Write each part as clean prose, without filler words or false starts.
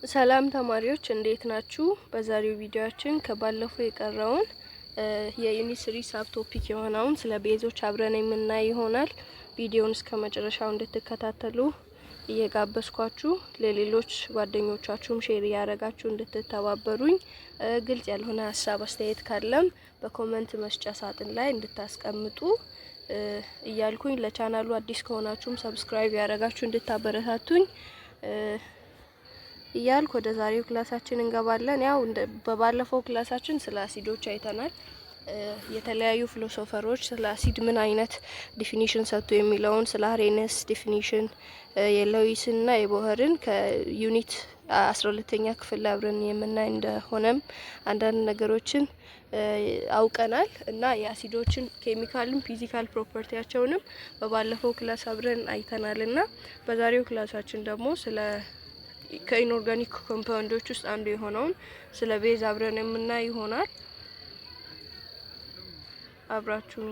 ሰላም ተማሪዎች እንዴት ናችሁ? በዛሬው ቪዲዮአችን ከባለፈው የቀረውን የዩኒት 3 ሳብ ቶፒክ የሆነውን ስለ ቤዞች አብረን የምናይ ይሆናል። ቪዲዮውን እስከመጨረሻው እንድትከታተሉ እየጋበዝኳችሁ ለሌሎች ጓደኞቻችሁም ሼር ያደረጋችሁ እንድትተባበሩኝ፣ ግልጽ ያልሆነ ሀሳብ አስተያየት ካለም በኮሜንት መስጫ ሳጥን ላይ እንድታስቀምጡ እያልኩኝ ለቻናሉ አዲስ ከሆናችሁም ሰብስክራይብ ያደረጋችሁ እንድታበረታቱኝ እያልኩ ወደ ዛሬው ክላሳችን እንገባለን። ያው በባለፈው ክላሳችን ስለ አሲዶች አይተናል። የተለያዩ ፊሎሶፈሮች ስለ አሲድ ምን አይነት ዲፊኒሽን ሰጡ የሚለውን ስለ አሬነስ ዲፊኒሽን የሎዊስና የቦኸርን ከዩኒት 12ኛ ክፍል አብረን የምናይ እንደሆነም አንዳንድ ነገሮችን አውቀናል እና የአሲዶችን ኬሚካልም ፊዚካል ፕሮፐርቲያቸውንም በባለፈው ክላስ አብረን አይተናልና በዛሬው ክላሳችን ደግሞ ስለ ከኢንኦርጋኒክ ኮምፓውንዶች ውስጥ አንዱ የሆነውን ስለ ቤዝ አብረን የምናይ ይሆናል። አብራችሁ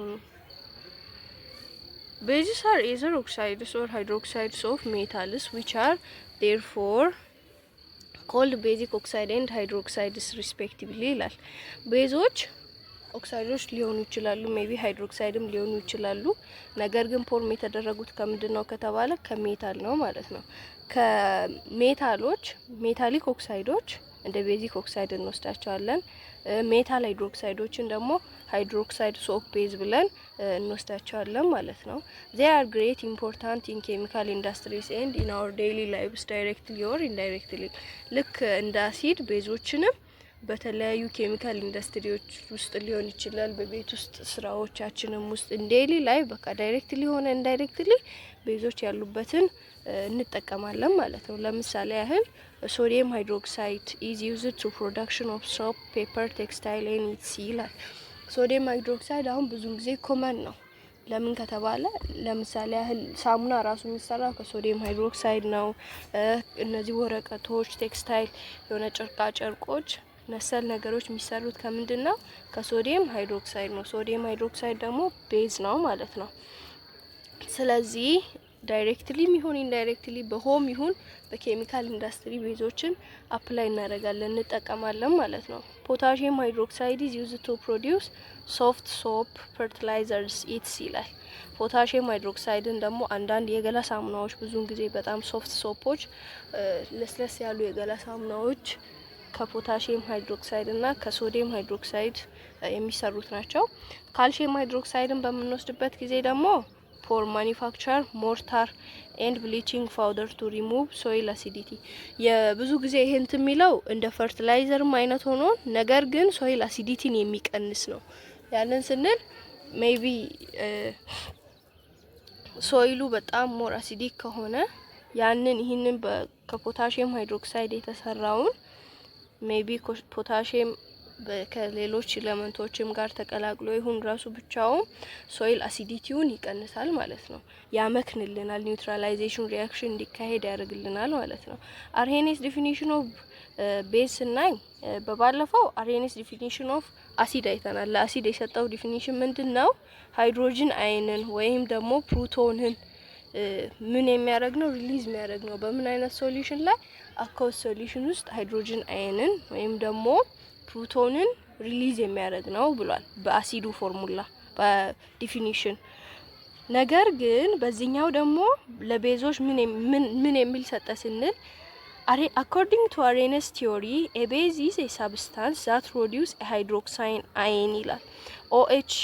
Bases are either oxides or hydroxides of metals which are therefore called basic oxide and hydroxides respectively ይላል። ቤዞች ኦክሳይዶች ሊሆኑ ይችላሉ፣ ሜቢ ሃይድሮክሳይድም ሊሆኑ ይችላሉ። ነገር ግን ፎርም የተደረጉት ከምንድነው ከተባለ ከሜታል ነው ማለት ነው። ከሜታሎች ሜታሊክ ኦክሳይዶች እንደ ቤዚክ ኦክሳይድ እንወስዳቸዋለን። ሜታል ሃይድሮክሳይዶችን ደግሞ ሃይድሮክሳይድ ሶፍ ቤዝ ብለን እንወስዳቸዋለን ማለት ነው። they are great important in chemical industries and in our daily lives directly or indirectly ልክ እንደ አሲድ ቤዞችንም በተለያዩ ኬሚካል ኢንዱስትሪዎች ውስጥ ሊሆን ይችላል፣ በቤት ውስጥ ስራዎቻችንም ውስጥ ዴይሊ ላይፍ በቃ ዳይሬክትሊ ሆነ ኢንዳይሬክትሊ ቤዞች ያሉበትን እንጠቀማለን ማለት ነው። ለምሳሌ ያህል ሶዲየም ሃይድሮክሳይድ is used to production of soap, paper, textile and etc ይላል። ሶዲየም ሃይድሮክሳይድ አሁን ብዙ ጊዜ ኮመን ነው። ለምን ከተባለ ለምሳሌ ያህል ሳሙና ራሱ የሚሰራው ከሶዲየም ሃይድሮክሳይድ ነው። እነዚህ ወረቀቶች፣ ቴክስታይል የሆነ ጨርቃ ጨርቆች መሰል ነገሮች የሚሰሩት ከምንድነው? ከሶዲየም ሃይድሮክሳይድ ነው። ሶዲየም ሃይድሮክሳይድ ደግሞ ቤዝ ነው ማለት ነው። ስለዚህ ዳይሬክትሊ ይሁን ኢንዳይሬክትሊ በሆም ይሁን በኬሚካል ኢንዱስትሪ ቤዞችን አፕላይ እናደርጋለን እንጠቀማለን ማለት ነው። ፖታሺየም ሃይድሮክሳይድ is used to produce soft soap, fertilizers etc ይላል። ፖታሺየም ሃይድሮክሳይድን ደግሞ አንዳንድ የገላ ሳሙናዎች ብዙውን ጊዜ በጣም ሶፍት ሶፖች፣ ለስለስ ያሉ የገላ ሳሙናዎች ከፖታሺየም ሃይድሮክሳይድ እና ከሶዲየም ሃይድሮክሳይድ የሚሰሩት ናቸው። ካልሲየም ሃይድሮክሳይድን በምንወስድበት ጊዜ ደግሞ for manufacture mortar and bleaching powder to remove soil acidity የብዙ ጊዜ ይሄንት የሚለው እንደ ፈርቲላይዘርም አይነት ሆኖ ነገር ግን ሶይል አሲዲቲን የሚቀንስ ነው። ያንን ስንል ሜቢ ሶይሉ በጣም ሞር አሲዲክ ከሆነ ያንን ይሄንን ከፖታሺየም ሃይድሮክሳይድ የተሰራውን ሜቢ ፖታሺየም ከሌሎች ኤሌመንቶችም ጋር ተቀላቅሎ ይሁን ራሱ ብቻው ሶይል አሲዲቲውን ይቀንሳል ማለት ነው። ያመክንልናል፣ ኒውትራላይዜሽን ሪአክሽን እንዲካሄድ ያደርግልናል ማለት ነው። አርሄኔስ ዲፊኒሽን ኦፍ ቤዝ ናይ በባለፈው አርሄኔስ ዲፊኒሽን ኦፍ አሲድ አይተናል። ለአሲድ የሰጠው ዲፊኒሽን ምንድነው? ሃይድሮጅን አየንን ወይም ደግሞ ፕሮቶንን ምን የሚያደርግ ነው? ሪሊዝ የሚያደርግ ነው። በምን አይነት ሶሉሽን ላይ? አኮስ ሶሉሽን ውስጥ ሃይድሮጅን አየንን ወይም ደግሞ ፕሮቶንን ሪሊዝ የሚያደርግ ነው ብሏል በአሲዱ ፎርሙላ በዲፊኒሽን። ነገር ግን በዚህኛው ደግሞ ለቤዞች ምን የሚል ሰጠ ስንል according to Arrhenius theory a base is a substance that produces a hydroxide ion ይላል። OH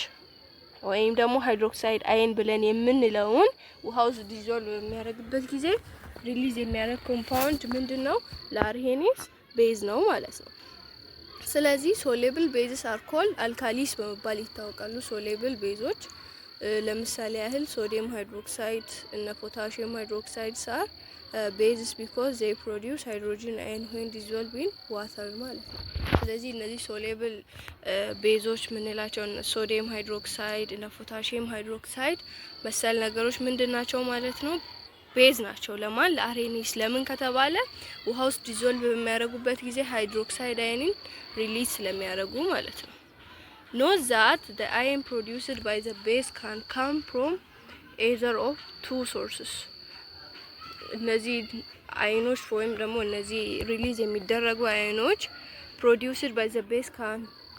ወይም ደግሞ ሃይድሮክሳይድ አየን ብለን የምንለውን ውሃ ውስጥ ዲዞልቭ የሚያደርግበት ጊዜ ሪሊዝ የሚያደርግ ኮምፓውንድ ምንድነው? ለአርሄኒስ ቤዝ ነው ማለት ነው። ስለዚህ ሶሌብል ቤዝስ አር ኮልድ አልካሊስ በመባል ይታወቃሉ። ሶሌብል ቤዞች ለምሳሌ ያህል ሶዲየም ሃይድሮክሳይድ እና ፖታሺየም ሃይድሮክሳይድ አር ቤዝስ ቢኮዝ they produce hydrogen ion when dissolved in water ማለት ነው። ስለዚህ እነዚህ ሶሌብል ቤዞች ምንላቸው ሶዲየም ሃይድሮክሳይድ እና ፖታሺየም ሃይድሮክሳይድ መሰል ነገሮች ምንድናቸው ማለት ነው? ቤዝ ናቸው። ለማን? ለአርሄኒስ። ለምን ከተባለ ውሃ ውስጥ ዲዞልቭ በሚያደርጉበት ጊዜ ሃይድሮክሳይድ አየንን ሪሊዝ ስለሚያደርጉ ማለት ነው። Note that the ion produced by the base can come from either of two sources እነዚህ አዮኖች ወይም ደግሞ እነዚህ ሪሊዝ የሚደረጉ አዮኖች produced by the base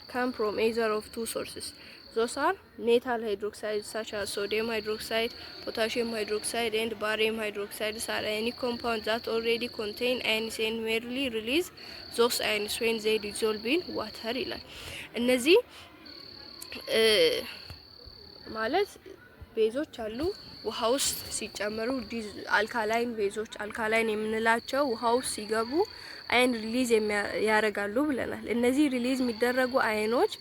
come from either of two sources. Those are metal hydroxide such as sodium hydroxide, potassium hydroxide and barium hydroxide are ionic compounds that already contain ions and merely release those ions when they dissolve in water ይላል። እነዚህ ማለት ቤዞች አሉ ውሃ ውስጥ ሲጨመሩ አልካላይን ቤዞች አልካላይን የምንላቸው ውሃ ውስጥ ሲገቡ አይን ሪሊዝ ያደርጋሉ ብለናል። እነዚህ ሪሊዝ የሚደረጉ አይኖች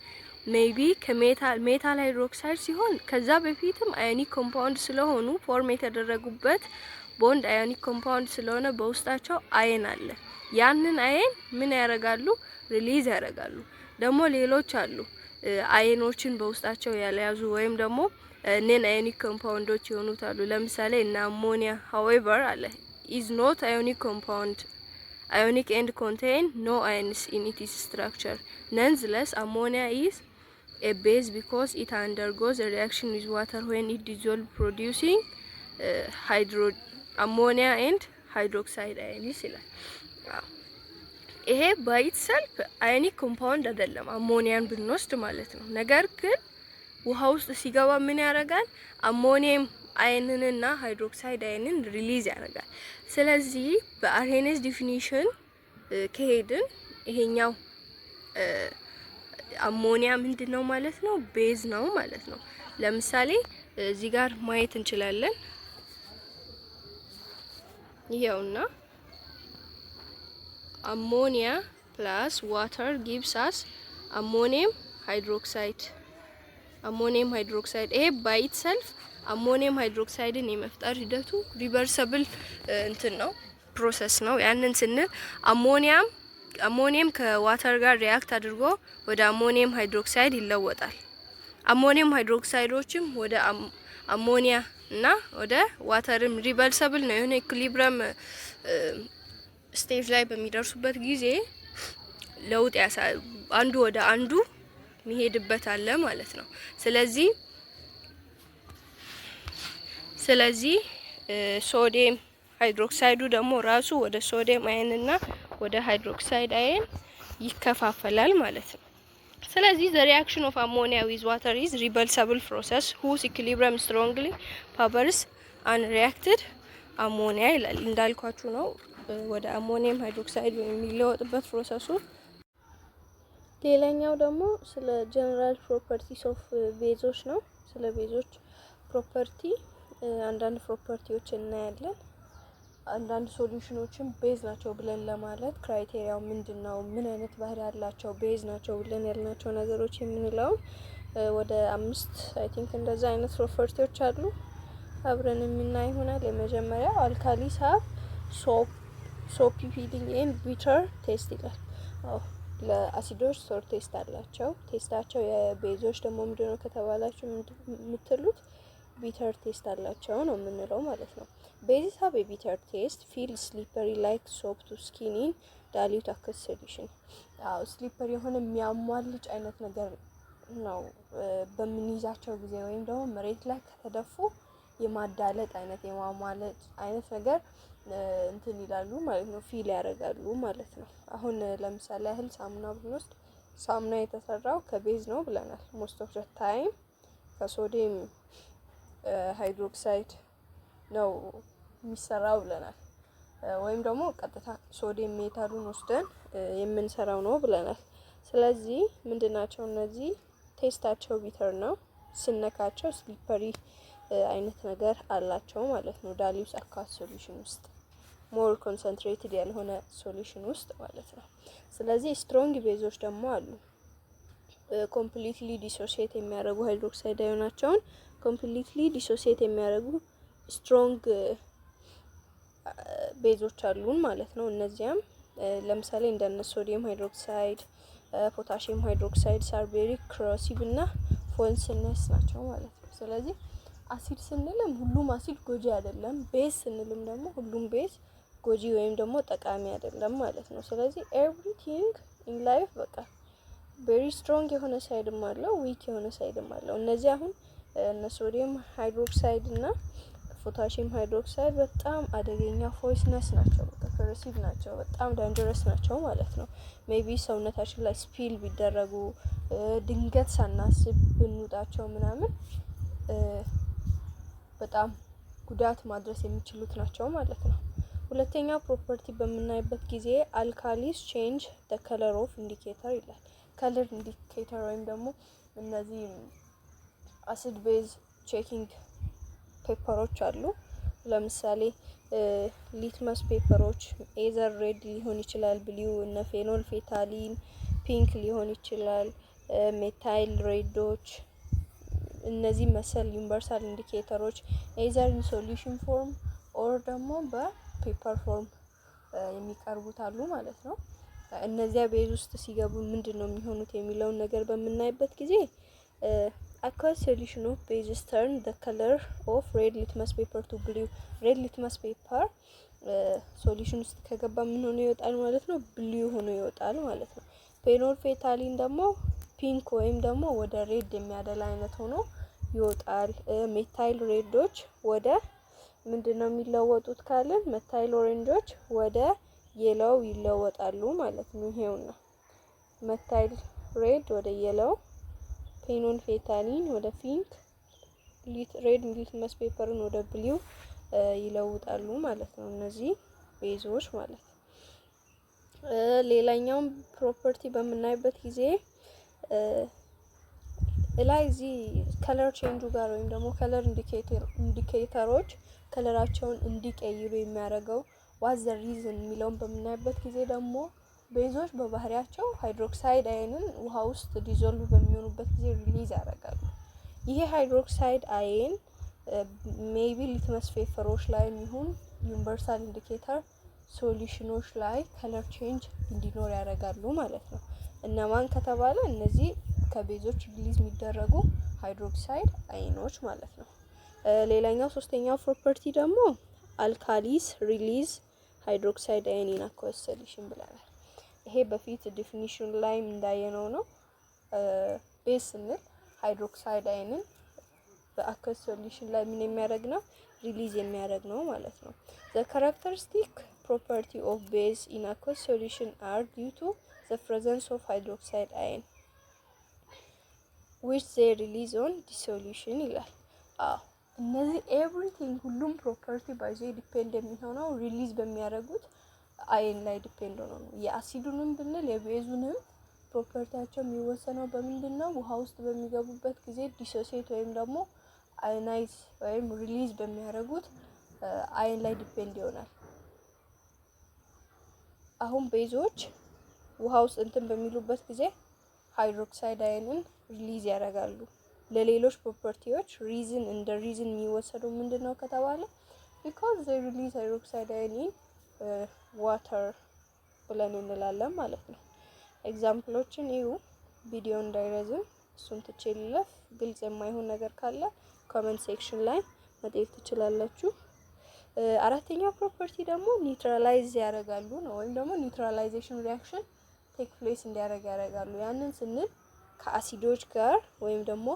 ሜቢ ከሜታል ሃይድሮክሳይድ ሲሆን ከዛ በፊትም አዮኒክ ኮምፓውንድ ስለሆኑ ፎርም የተደረጉበት ቦንድ አዮኒክ ኮምፓውንድ ስለሆነ በውስጣቸው አይን አለ። ያንን አይን ምን ያደርጋሉ? ሪሊዝ ያደርጋሉ። ደግሞ ሌሎች አሉ አይኖችን በውስጣቸው ያለያዙ ወይም ደግሞ ነን አዮኒክ ኮምፓውንዶች የሆኑት አሉ። ለምሳሌ እና አሞኒያ however አለ is not ionic compound ionic and contain no ions in its structure. Nonetheless, ammonia is a base because it undergoes a reaction with water when it dissolves, producing ammonia and hydroxide ions ይላል። ይሄ ባይትሰልፍ አዮኒክ ኮምፓውንድ አይደለም አሞኒያን ብንወስድ ማለት ነው። ነገር ግን ውሃ ውስጥ ሲገባ ምን ያደርጋል? አሞኒየም አይንንና ሃይድሮክሳይድ አይንን ሪሊዝ ያደርጋል። ስለዚህ በአርሄነስ ዲፊኒሽን ከሄድን ይሄኛው አሞኒያ ምንድነው ማለት ነው? ቤዝ ነው ማለት ነው። ለምሳሌ እዚህ ጋር ማየት እንችላለን። ይሄውና አሞኒያ ፕላስ ዋተር ጊቭስ አስ አሞኒየም ሃይድሮክሳይድ ይሄ ባይ ኢትሰልፍ አሞኒየም ሃይድሮክሳይድን የመፍጠር ሂደቱ ሪቨርሰብል እንትን ነው ፕሮሰስ ነው። ያንን ስንል አሞኒየም ከዋተር ጋር ሪያክት አድርጎ ወደ አሞኒየም ሃይድሮክሳይድ ይለወጣል። አሞኒየም ሃይድሮክሳይዶችም ወደ አሞኒያ እና ወደ ዋተርም ሪቨርሰብል ነው። የሆነ ኢኩሊብረም ስቴጅ ላይ በሚደርሱበት ጊዜ ለውጥ አንዱ ወደ አንዱ የሚሄድበት አለ ማለት ነው። ስለዚህ ሶዲየም ሃይድሮክሳይዱ ደግሞ ራሱ ወደ ሶዲየም አየን እና ወደ ሃይድሮክሳይድ አየን ይከፋፈላል ማለት ነው። ስለዚህ the reaction of ammonia with water is reversible process whose equilibrium strongly favors unreacted ammonia ይላል። እንዳልኳችሁ ነው ወደ አሞኒየም ሃይድሮክሳይድ የሚለወጥበት ፕሮሰሱ። ሌላኛው ደግሞ ስለ ጀነራል ፕሮፐርቲስ ኦፍ ቤዞች ነው። ስለ ቤዞች ፕሮፐርቲ አንዳንድ ፕሮፐርቲዎች እናያለን። አንዳንድ ሶሉሽኖችን ቤዝ ናቸው ብለን ለማለት ክራይቴሪያው ምንድነው? ምን አይነት ባህሪ ያላቸው ቤዝ ናቸው ብለን ያልናቸው ነገሮች የምንለው ወደ 5 አይ ቲንክ እንደዛ አይነት ፕሮፐርቲዎች አሉ። አብረን የምናይ ይሆናል። የመጀመሪያው አልካሊስ ሃቭ ሶፒ ፊሊንግ ኤንድ ቢተር ቴስት ይላል። ለአሲዶች ሶር ቴስት አላቸው። ቴስታቸው የቤዞች ደግሞ ምንድነው ከተባላችሁ የምትሉት ቢተር ቴስት አላቸው ነው የምንለው ማለት ነው። ቤዚስ ሃቭ ኤ ቢተር ቴስት ፊል ስሊፐሪ ላይክ ሶፕ ቱ ስኪን ኢን ዳይሉት አኩስ ሶሉሽን። ስሊፐሪ የሆነ የሚያሟልጭ አይነት ነገር ነው በምንይዛቸው ጊዜ ወይም ደግሞ መሬት ላይ ከተደፉ የማዳለጥ አይነት የማሟለጭ አይነት ነገር እንትን ይላሉ ማለት ነው። ፊል ያደርጋሉ ማለት ነው። አሁን ለምሳሌ ያህል ሳሙና ብንወስድ ሳሙና የተሰራው ከቤዝ ነው ብለናል። ሞስት ኦፍ ዘ ታይም ከሶዲየም ሃይድሮክሳይድ ነው የሚሰራው ብለናል። ወይም ደግሞ ቀጥታ ሶዲየም ሜታሉን ወስደን የምንሰራው ነው ብለናል። ስለዚህ ምንድናቸው እነዚህ? ቴስታቸው ቢተር ነው። ስነካቸው ስሊፐሪ አይነት ነገር አላቸው ማለት ነው። ዳይሉት አኳስ ሶሉሽን ውስጥ ሞር ኮንሰንትሬትድ ያልሆነ ሶሉሽን ውስጥ ማለት ነው። ስለዚህ ስትሮንግ ቤዞች ደግሞ አሉ። ኮምፕሊትሊ ዲሶሲየት የሚያደርጉ ሃይድሮክሳይድ አዮናቸውን ኮምፕሊትሊ ዲሶሲየት የሚያደርጉ ስትሮንግ ቤዞች አሉን ማለት ነው። እነዚያም ለምሳሌ እንደነ ሶዲየም ሃይድሮክሳይድ፣ ፖታሺየም ሃይድሮክሳይድ፣ ሳርቤሪክ ክሮሲቭ እና ፎንስነስ ናቸው ማለት ነው። ስለዚህ አሲድ ስንልም ሁሉም አሲድ ጎጂ አይደለም። ቤዝ ስንልም ደግሞ ሁሉም ቤዝ ጎጂ ወይም ደግሞ ጠቃሚ አይደለም ማለት ነው። ስለዚህ ኤቭሪቲንግ ኢን ላይፍ በቃ ቬሪ ስትሮንግ የሆነ ሳይድም አለው፣ ዊክ የሆነ ሳይድም አለው። እነዚህ አሁን እነ ሶዲየም ሃይድሮክሳይድ እና ፖታሽየም ሃይድሮክሳይድ በጣም አደገኛ ፖይዝነስ ናቸው፣ በቃ ኮሮሲቭ ናቸው፣ በጣም ዳንጀረስ ናቸው ማለት ነው። ሜቢ ሰውነታችን ላይ ስፒል ቢደረጉ ድንገት ሳናስብ ብንውጣቸው ምናምን በጣም ጉዳት ማድረስ የሚችሉት ናቸው ማለት ነው። ሁለተኛ ፕሮፐርቲ በምናይበት ጊዜ አልካሊስ ቼንጅ ዘ ከለር ኦፍ ኢንዲኬተር ይላል። ከለር ኢንዲኬተር ወይም ደግሞ እነዚህ አሲድ ቤዝ ቼኪንግ ፔፐሮች አሉ። ለምሳሌ ሊትመስ ፔፐሮች ኤዘር ሬድ ሊሆን ይችላል፣ ብሊው እነ ፌኖል ፌታሊን ፒንክ ሊሆን ይችላል፣ ሜታይል ሬዶች እነዚህ መሰል ዩኒቨርሳል ኢንዲኬተሮች ኤዘር ኢን ሶሉሽን ፎርም ኦር ደግሞ በፔፐር ፎርም የሚቀርቡት አሉ ማለት ነው። እነዚያ ቤዝ ውስጥ ሲገቡ ምንድነው የሚሆኑት የሚለውን ነገር በምናይበት ጊዜ aqueous solution of bases turn the color of red litmus paper to blue. red litmus paper ሶሉሽን ውስጥ ከገባ ምን ሆኖ ይወጣል ማለት ነው? ብሊው ሆኖ ይወጣል ማለት ነው። ፌኖል ፌታሊን ደግሞ ፒንክ ወይም ደግሞ ወደ ሬድ የሚያደላ አይነት ሆኖ ይወጣል። ሜታይል ሬዶች ወደ ምንድነው የሚለወጡት ካልን ሜታይል ኦሬንጆች ወደ የለው ይለወጣሉ ማለት ነው። ይሄውና ሜታይል ሬድ ወደ የለው፣ ፌኖል ፌታሊን ወደ ፒንክ፣ ሬድ ሊትመስ ፔፐርን ወደ ብሊው ይለውጣሉ ማለት ነው እነዚህ ቤዞች ማለት ነው። ሌላኛው ፕሮፐርቲ በምናይበት ጊዜ ላይ እዚህ ከለር ቼንጁ ጋር ወይም ደግሞ ከለር ኢንዲኬተሮች ከለራቸውን እንዲቀይሩ የሚያደርገው ዋት ዘ ሪዝን የሚለውን በምናይበት ጊዜ ደግሞ ቤዞች በባህሪያቸው ሃይድሮክሳይድ አየንን ውሃ ውስጥ ዲዞልቭ በሚሆኑበት ጊዜ ሪሊዝ ያደርጋሉ። ይሄ ሃይድሮክሳይድ አየን ሜቢ ሊትመስ ፔፐሮች ላይ ይሁን ዩኒቨርሳል ኢንዲኬተር ሶሉሽኖች ላይ ከለር ቼንጅ እንዲኖር ያደርጋሉ ማለት ነው። እነማን ከተባለ እነዚህ ከቤዞች ሪሊዝ የሚደረጉ ሃይድሮክሳይድ አየኖች ማለት ነው። ሌላኛው ሶስተኛው ፕሮፐርቲ ደግሞ አልካሊስ ሪሊዝ ሃይድሮክሳይድ አየን ኢን አኳስ ሶሉሽን ብለናል። ይሄ በፊት ዲፊኒሽን ላይ እንዳየነው ነው። ቤዝ ስንል ሃይድሮክሳይድ አየንን በአኳስ ሶሉሽን ላይ ምን የሚያደርግ ነው? ሪሊዝ የሚያደርግ ነው ማለት ነው። the characteristic property of base in aqueous solution are due to the presence of hydroxide ion which they release on dissolution ይላል። እነዚህ ኤቭሪቲንግ ሁሉም ፕሮፐርቲ ባይዞ ዲፔንድ የሚሆነው ሪሊዝ በሚያደርጉት አየን ላይ ዲፔንድ ሆኖ ነው። የአሲዱንም ብንል የቤዙንም ፕሮፐርቲያቸው የሚወሰነው በምንድነው? ውሃ ውስጥ በሚገቡበት ጊዜ ዲሶሲየት ወይም ደግሞ አዮናይዝ ወይም ሪሊዝ በሚያደርጉት አየን ላይ ዲፔንድ ይሆናል። አሁን ቤዞች ውሃ ውስጥ እንትን በሚሉበት ጊዜ ሃይድሮክሳይድ አየንን ሪሊዝ ያደርጋሉ። ለሌሎች ፕሮፐርቲዎች ሪዝን እንደ ሪዝን የሚወሰደው ምንድነው ከተባለ because they release hydroxide ion in water ብለን እንላለን ማለት ነው። ኤግዛምፕሎችን ይዩ ቪዲዮ እንዳይረዝም እሱን ትቼ ልለፍ። ግልጽ የማይሆን ነገር ካለ ኮሜንት ሴክሽን ላይ መጠየቅ ትችላላችሁ። አራተኛው ፕሮፐርቲ ደግሞ ኒውትራላይዝ ያደርጋሉ ነው፣ ወይም ደግሞ ኒውትራላይዜሽን ሪአክሽን ቴክ ፕሌስ እንዲያደርግ ያደርጋሉ። ያንን ስንል ከአሲዶች ጋር ወይም ደግሞ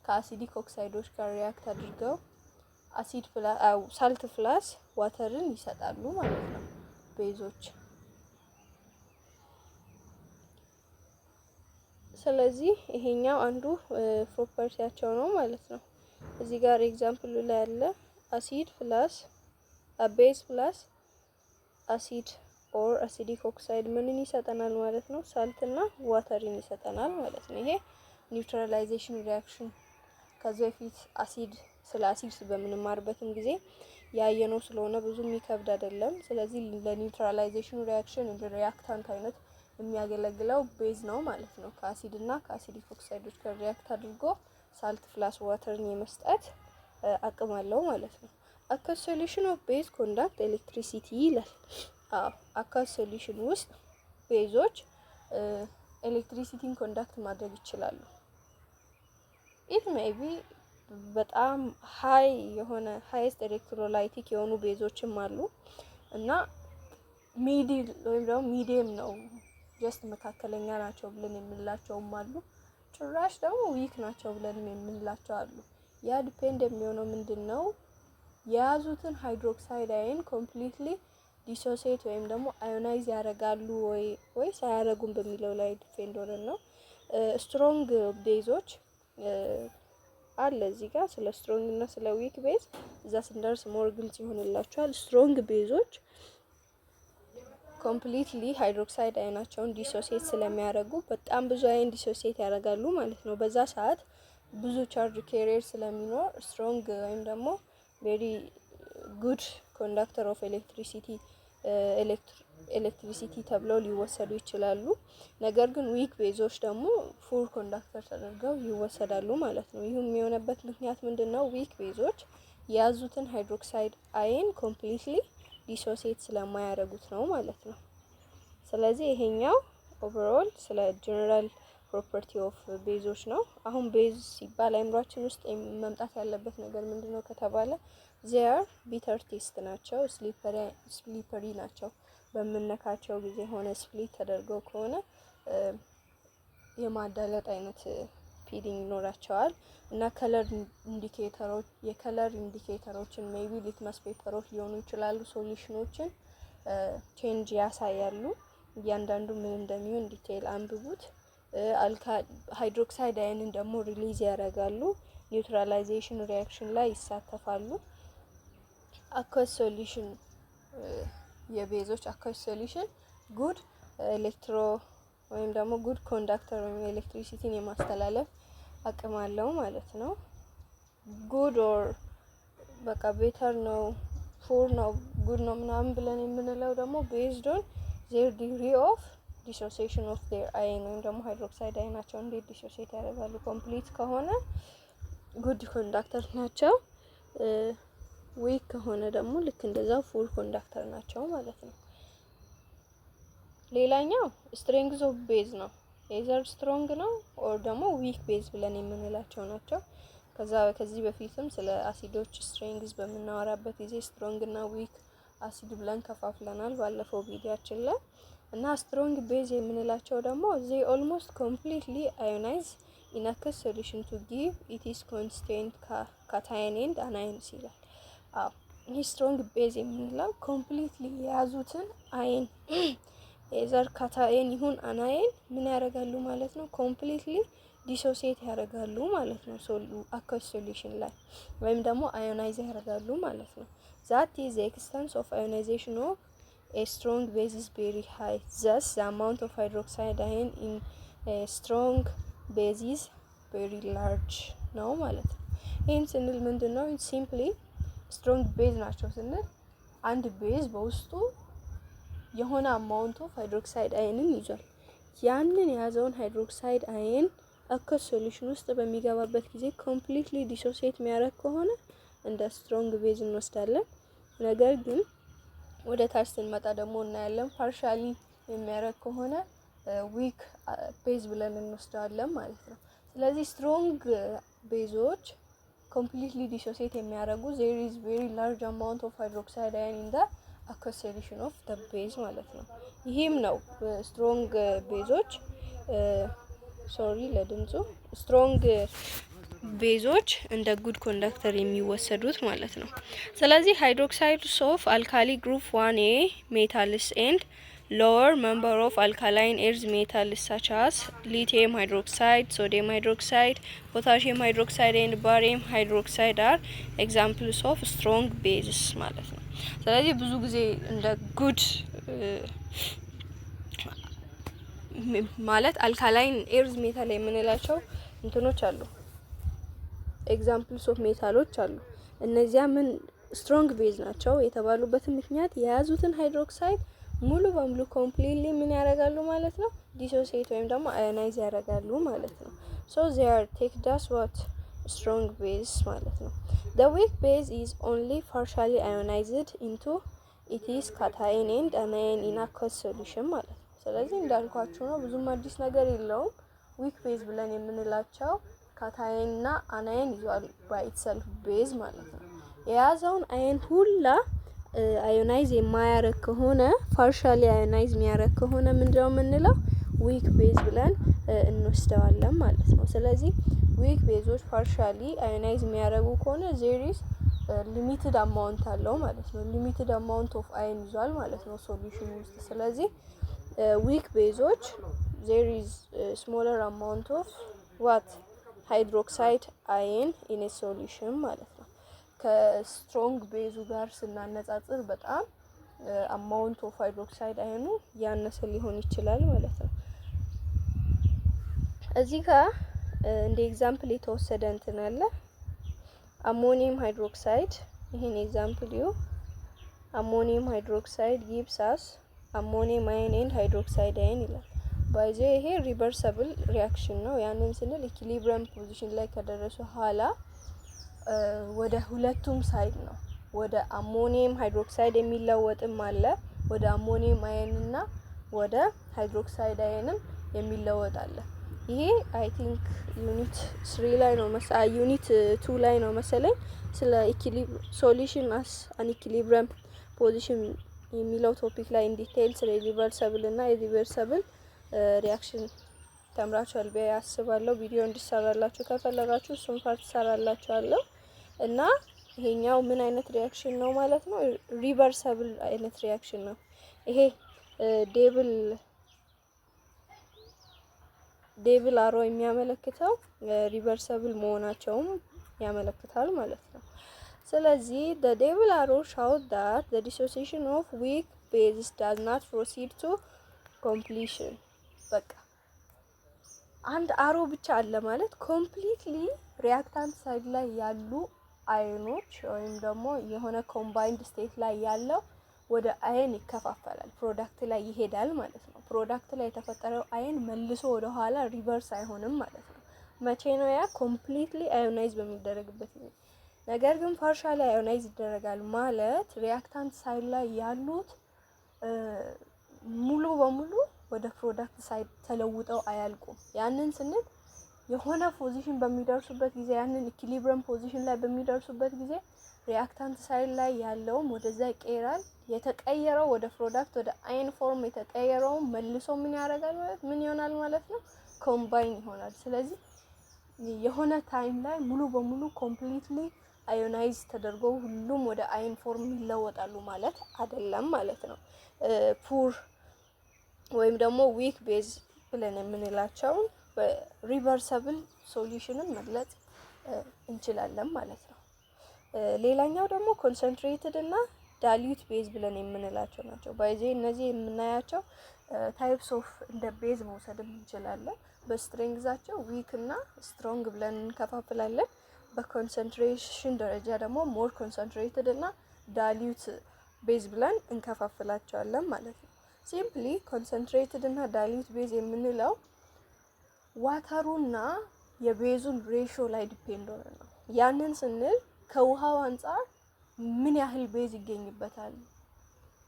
ከአሲዲክ ኦክሳይዶች ጋር ሪአክት አድርገው አሲድ ሳልት ፕላስ ዋተርን ይሰጣሉ ማለት ነው ቤዞች። ስለዚህ ይሄኛው አንዱ ፕሮፐርቲያቸው ነው ማለት ነው። እዚህ ጋር ኤግዛምፕሉ ላይ ያለ አሲድ ፕላስ ቤዝ ፕላስ አሲድ ኦር አሲዲክ ኦክሳይድ ምንን ይሰጠናል ማለት ነው? ሳልትና ዋተርን ይሰጠናል ማለት ነው። ይሄ ኒውትራላይዜሽን ሪአክሽን ከዚህ በፊት ስለ አሲድ በምንማርበትም ጊዜ ያየነው ስለሆነ ብዙ የሚከብድ አይደለም። ስለዚህ ለኒውትራላይዜሽን ሪአክሽን እንደ ሪአክታንት አይነት የሚያገለግለው ቤዝ ነው ማለት ነው። ከአሲድ እና ከአሲዲክ ኦክሳይዶች ጋር ሪአክት አድርጎ ሳልት ፕላስ ዋተርን የመስጠት አቅም አለው ማለት ነው። አኳስ ሶሉሽን ኦፍ ቤዝ ኮንዳክት ኤሌክትሪሲቲ ይላል። አኳስ ሶሉሽን ውስጥ ቤዞች ኤሌክትሪሲቲን ኮንዳክት ማድረግ ይችላሉ። ኢት ሜይ ቢ በጣም ሃይ የሆነ ሃይስት ኤሌክትሮላይቲክ የሆኑ ቤዞችም አሉ እና ሚድል ወይም ደግሞ ሚዲየም ነው ጀስት መካከለኛ ናቸው ብለን የምንላቸውም አሉ። ጭራሽ ደግሞ ዊክ ናቸው ብለን የምንላቸው አሉ። ያ ዲፔንድ የሚሆነው ምንድነው የያዙትን ሃይድሮክሳይድ አየን ኮምፕሊትሊ ዲሶሴት ወይም ደግሞ አዮናይዝ ያደርጋሉ ወይ ሳያደርጉም በሚለው ላይ ዲፔንድ ሆነን ነው። ስትሮንግ ቤዞች አለ እዚህ ጋር ስለ ስትሮንግ እና ስለ ዊክ ቤዝ እዛ ስንደርስ ሞር ግልጽ ይሆንላችኋል። ስትሮንግ ቤዞች ኮምፕሊትሊ ሃይድሮክሳይድ አየናቸውን ዲሶሴት ስለሚያደርጉ በጣም ብዙ አየን ዲሶሴት ያደርጋሉ ማለት ነው። በዛ ሰዓት ብዙ ቻርጅ ካሪየር ስለሚኖር ስትሮንግ ወይም ደግሞ ቬሪ ጉድ ኮንዳክተር ኦፍ ኤሌክትሪሲቲ ተብለው ሊወሰዱ ይችላሉ። ነገር ግን ዊክ ቤዞች ደግሞ ፉል ኮንዳክተር ተደርገው ይወሰዳሉ ማለት ነው። ይህም የሆነበት ምክንያት ምንድነው? ዊክ ቤዞች የያዙትን ሃይድሮክሳይድ አየን ኮምፕሊትሊ ዲሶሴት ስለማያደርጉት ነው ማለት ነው። ስለዚህ ይሄኛው ኦቨርኦል ስለ ጀነራል ፕሮፐርቲ ኦፍ ቤዞች ነው። አሁን ቤዝ ሲባል አይምሯችን ውስጥ መምጣት ያለበት ነገር ምንድነው ከተባለ ዜር ቢተር ቴስት ናቸው፣ ስሊፐሪ ናቸው። በምነካቸው ጊዜ ሆነ ስፕሊት ተደርገው ከሆነ የማዳለጥ አይነት ፊሊንግ ይኖራቸዋል እና የከለር ኢንዲኬተሮችን ሜቢ ሊትመስ ፔፐሮች ሊሆኑ ይችላሉ። ሶሉሽኖችን ቼንጅ ያሳያሉ። እያንዳንዱ ምን እንደሚሆን ዲቴይል አንብቡት። ሃይድሮክሳይድ አየንን ደግሞ ሪሊዝ ያደርጋሉ። ኒውትራላይዜሽን ሪአክሽን ላይ ይሳተፋሉ። አኳስ ሶሉሽን የቤዞች አኳስ ሶሉሽን ጉድ ኤሌክትሮ ወይም ደግሞ ጉድ ኮንዳክተር ወይም ኤሌክትሪሲቲን የማስተላለፍ አቅም አለው ማለት ነው። ጉድ ኦር በቃ ቤተር ነው፣ ፉር ነው፣ ጉድ ነው ምናምን ብለን የምንለው ደግሞ ቤዝድ ኦን ዜር ዲግሪ ኦፍ ዲሶሲዬሽን ኦፍ ዜር አየን ወይም ደግሞ ሃይድሮክሳይድ አየናቸው እንዴት ዲሶሲዬት ያደርጋሉ። ኮምፕሊት ከሆነ ጉድ ኮንዳክተር ናቸው። ዊክ ከሆነ ደግሞ ልክ እንደዛው ፉል ኮንዳክተር ናቸው ማለት ነው። ሌላኛው ስትሬንግዝ ኦፍ ቤዝ ነው። ኤዘር ስትሮንግ ነው ኦር ደግሞ ዊክ ቤዝ ብለን የምንላቸው ናቸው። ከዚህ በፊትም ስለ አሲዶች ስትሬንግዝ በምናወራበት ጊዜ ስትሮንግ እና ዊክ አሲድ ብለን ከፋፍለናል ባለፈው ቪዲዮአችን ላይ እና ስትሮንግ ቤዝ የምንላቸው ደግሞ they almost completely ionize in aqueous solution to give it is constant cation and anions ይላል። ይህ ስትሮንግ ቤዝ የምንለው ኮምፕሊትሊ የያዙትን አየን ኤዘር ካታየን ይሁን አናየን ምን ያደርጋሉ ማለት ነው? ኮምፕሊትሊ ዲሶሲዬት ያደርጋሉ ማለት ነው። አኳስ ሶሉሽን ላይ ወይም ደግሞ አዮናይዝ ያደርጋሉ ማለት ነው። that is the extent of ionization of a strong base is very high. Thus the amount of hydroxide ion in a strong base is very large ነው ማለት ነው። ይህን ስንል ምንድነው? ሲምፕሊ ስትሮንግ ቤዝ ናቸው ስንል አንድ ቤዝ በውስጡ የሆነ አማውንት ኦፍ ሃይድሮክሳይድ አየንን ይዟል። ያንን የያዘውን ሃይድሮክሳይድ አየን አኳስ ሶሉሽን ውስጥ በሚገባበት ጊዜ ኮምፕሊትሊ ዲሶሲዬት የሚያደርግ ከሆነ እንደ ስትሮንግ ቤዝ እንወስዳለን። ነገር ግን ወደ ታች ስንመጣ ደግሞ እናያለን ፓርሻሊ የሚያደርግ ከሆነ ዊክ ቤዝ ብለን እንወስዳለን ማለት ነው። ስለዚህ ስትሮንግ ቤዞች ኮምፕሊትሊ ዲሶሲዬት የሚያደርጉ there is very large amount of hydroxide ion in the aqueous solution of the base ማለት ነው። ይሄም ነው ስትሮንግ ቤዞች ስትሮንግ ቤዞች እንደ ጉድ ኮንዳክተር የሚወሰዱት ማለት ነው። ስለዚህ ሃይድሮክሳይድስ ኦፍ አልካሊ ግሩፕ 1A ሜታልስ ኤንድ lower member of alkaline earth metals such as lithium hydroxide, sodium hydroxide, potassium hydroxide and barium hydroxide are examples of strong bases ማለት ነው። ስለዚህ ብዙ ጊዜ እንደ ጉድ ማለት አልካላይን ኤርዝ ሜታል የምንላቸው እንትኖች አሉ፣ ኤግዛምፕልስ ኦፍ ሜታሎች አሉ። እነዚያ ምን ስትሮንግ ቤዝ ናቸው የተባሉበት ምክንያት የያዙትን ሃይድሮክሳይድ ሙሉ በሙሉ ኮምፕሊትሊ ምን ያደርጋሉ ማለት ነው? ዲሶሲዬት ወይም ደግሞ አዮናይዝ ያደርጋሉ ማለት ነው። so they are take as what strong base ማለት ነው። the weak base is only partially ionized into it is cation and anion in aqueous solution ማለት ነው። ስለዚህ እንዳልኳችሁ ነው፣ ብዙም አዲስ ነገር የለውም። ዊክ ቤዝ ብለን የምንላቸው ካታየን እና አናየን ይዟል by itself ቤዝ ማለት ነው። የያዘውን አየን ሁላ አዮናይዝ የማያረግ ከሆነ ፓርሻሊ አዮናይዝ የሚያረግ ከሆነ ምንድነው የምንለው? ዊክ ቤዝ ብለን እንወስደዋለን ማለት ነው። ስለዚህ ዊክ ቤዞች ፓርሻሊ አዮናይዝ የሚያረጉ ከሆነ there is ሊሚትድ አማውንት አለው ማለት ነው። ሊሚትድ አማውንት ኦፍ አየን ይዟል ማለት ነው ሶሉሽን ውስጥ። ስለዚህ ዊክ ቤዞች ዜር ኢዝ ስሞለር አማውንት ኦፍ ዋት ሃይድሮክሳይድ አየን ኢን ኤ ሶሉሽን ማለት ነው። ከስትሮንግ ቤዙ ጋር ስናነጻጽር በጣም አማውንት ኦፍ ሃይድሮክሳይድ አየኑ ያነሰ ሊሆን ይችላል ማለት ነው። እዚህ ጋር እንደ ኤግዛምፕል የተወሰደ እንትን አለ። አሞኒየም ሃይድሮክሳይድ ይሄን ኤግዛምፕል ዩ አሞኒየም ሃይድሮክሳይድ ጊቭስ አስ አሞኒየም አየን ኤንድ ሃይድሮክሳይድ አየን ይላል። ባይዘ ይሄ ሪቨርሰብል ሪያክሽን ነው። ያንን ስንል ኢኩሊብሪየም ፖዚሽን ላይ ከደረሱ ኋላ ወደ ሁለቱም ሳይድ ነው። ወደ አሞኒየም ሃይድሮክሳይድ የሚለወጥም አለ፣ ወደ አሞኒየም አየን እና ወደ ሃይድሮክሳይድ አየንም የሚለወጥ አለ። ይሄ አይ ቲንክ ዩኒት 3 ላይ ነው ዩኒት 2 ላይ ነው መሰለኝ ስለ ሶሉሽን አስ አን ኢኩሊብሪየም ፖዚሽን የሚለው ቶፒክ ላይ ኢን ዲቴይል ስለ ሪቨርሰብል እና ኢሪቨርሰብል ሪያክሽን ተምራችኋል ብዬ አስባለሁ። ቪዲዮ እንዲሰራላችሁ ከፈለጋችሁ እሱን ፓርት ሰራላችኋለሁ። እና ይሄኛው ምን አይነት ሪያክሽን ነው ማለት ነው? ሪቨርሰብል አይነት ሪያክሽን ነው። ይሄ ዴብል አሮ የሚያመለክተው ሪቨርሰብል መሆናቸውም ያመለክታል ማለት ነው። ስለዚህ the devil arrow shows that the dissociation of weak bases does not proceed to completion። በቃ አንድ አሮ ብቻ አለ ማለት ኮምፕሊትሊ ሪያክታንት ሳይድ ላይ ያሉ አየኖች ወይም ደግሞ የሆነ ኮምባይንድ ስቴት ላይ ያለው ወደ አየን ይከፋፈላል፣ ፕሮዳክት ላይ ይሄዳል ማለት ነው። ፕሮዳክት ላይ የተፈጠረው አየን መልሶ ወደ ኋላ ሪቨርስ አይሆንም ማለት ነው። መቼ ነው? ያ ኮምፕሊትሊ አዮናይዝ በሚደረግበት ጊዜ። ነገር ግን ፓርሻሊ አዮናይዝ ይደረጋል ማለት ሪያክታንት ሳይድ ላይ ያሉት ሙሉ በሙሉ ወደ ፕሮዳክት ሳይድ ተለውጠው አያልቁም። ያንን ስንል የሆነ ፖዚሽን በሚደርሱበት ጊዜ ያንን ኢኩሊብሪየም ፖዚሽን ላይ በሚደርሱበት ጊዜ ሪያክታንት ሳይድ ላይ ያለውም ወደዛ ይቀየራል። የተቀየረው ወደ ፕሮዳክት ወደ አየን ፎርም የተቀየረው መልሶ ምን ያደርጋል ማለት ምን ይሆናል ማለት ነው? ኮምባይን ይሆናል። ስለዚህ የሆነ ታይም ላይ ሙሉ በሙሉ ኮምፕሊትሊ አዮናይዝ ተደርጎ ሁሉም ወደ አየን ፎርም ይለወጣሉ ማለት አይደለም ማለት ነው። ፑር ወይም ደግሞ ዊክ ቤዝ ብለን የምንላቸውን በሪቨርሰብል ሶሉሽንን መግለጽ እንችላለን ማለት ነው። ሌላኛው ደግሞ ኮንሰንትሬትድ እና ዳሊዩት ቤዝ ብለን የምንላቸው ናቸው። ባይዜ እነዚህ የምናያቸው ታይፕስ ኦፍ እንደ ቤዝ መውሰድ እንችላለን። በስትሬንግዛቸው ዊክ እና ስትሮንግ ብለን እንከፋፍላለን። በኮንሰንትሬሽን ደረጃ ደግሞ ሞር ኮንሰንትሬትድ እና ዳሊዩት ቤዝ ብለን እንከፋፍላቸዋለን ማለት ነው። ሲምፕሊ ኮንሰንትሬትድ እና ዳሊዩት ቤዝ የምንለው ዋተሩና የቤዙን ሬሾ ላይ ዲፔንድ ሆነ ነው። ያንን ስንል ከውሃው አንፃር ምን ያህል ቤዝ ይገኝበታል።